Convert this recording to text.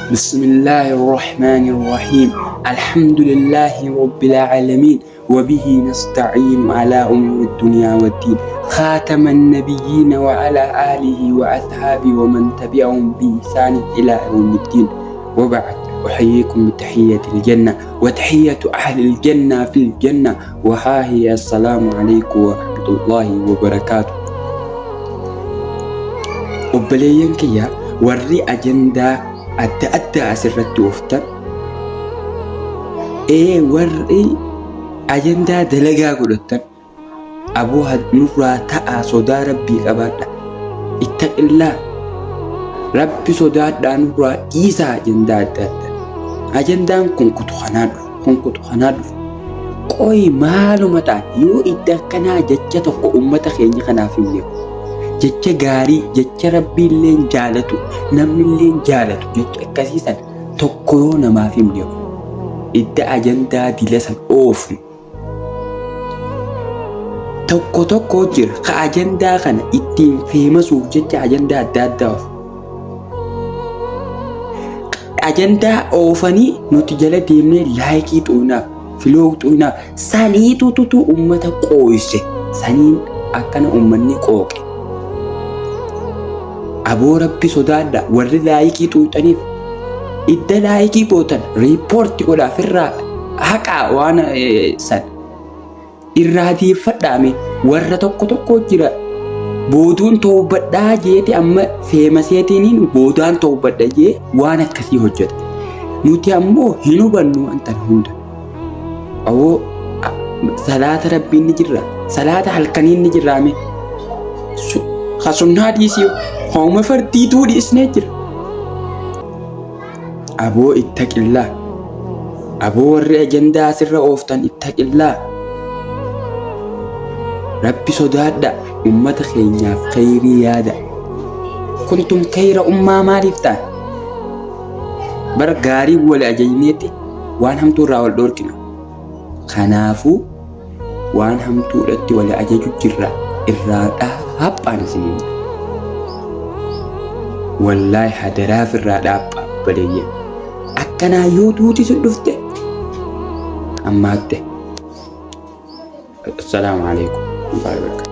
بسم الله الرحمن الرحيم. الحمد لله رب العالمين وبه نستعين على أمور الدنيا والدين. خاتم النبيين وعلى آله وأصحابه ومن تبعهم بإحسان إلى يوم الدين. وبعد، أحييكم بتحية الجنة وتحية أهل الجنة في الجنة، وها هي السلام عليكم ورحمة الله وبركاته. وبليين كيا وري أجندا أدى أسرت وفتن وري أجندا دلقا قلتن أبوها نفرا تأى صدا ربي قبادا اتق الله ربي صدا نفرا إيسا أجندا أجندا كنكتو خنادو قوي مالو متان يو إدى كنا ججتك أمتا خيني خنافين jecha gaarii, jecha rabbii illeen jaalatu, namni illeen jaalatu jecha akkasiisan tokko yoo namaaf himne idda ajandaa dila san oofnu. Tokko jira ka ajandaa kana ittiin feemasuuf jecha ajandaa adda addaa oofu. Ajandaa oofanii nuti jala deemnee laayikii xuunaaf, filoo xuunaaf saniitutu ummata qooyse. Saniin akkana ummanni qooqe. Aboo rabbi sodaadha warri laayikii xuuxaniif idda laayikii gootan riipoorti godhaaf irraa haqaa waan san irraa deeffadhaame. Warra tokko jira booduun toobadhaa jeeti amma feemaseetiniin boodaan toobadha jee waan akkasii hojjeta. Nuti ammoo hin hubannu wanta hunda. Aboo salaata rabbiin ni jirra, salaata halkaniin ni jirraame hasunnaa dhiisii hooma fardiituu dhiisnee jira. Aboo ittaqillaa, aboo warri ajandaa asirra ooftan ittaqillaa. Rabbi sodaadha, ummata keenyaaf khayrii yaada. Kuntum khayra ummaa maaliif ta'an? Bara gaarii wal ajajneeti waan hamtuu irraa wal dhoorkina. Kanaafuu waan hamtuudhatti wal ajaju jirra irraa haphaan isiniin. Wallahi hadaraaf irraa dhaabba baleeyye akkanaa yoo duuti si dhufte ammaatte. Assalaamu alaikum.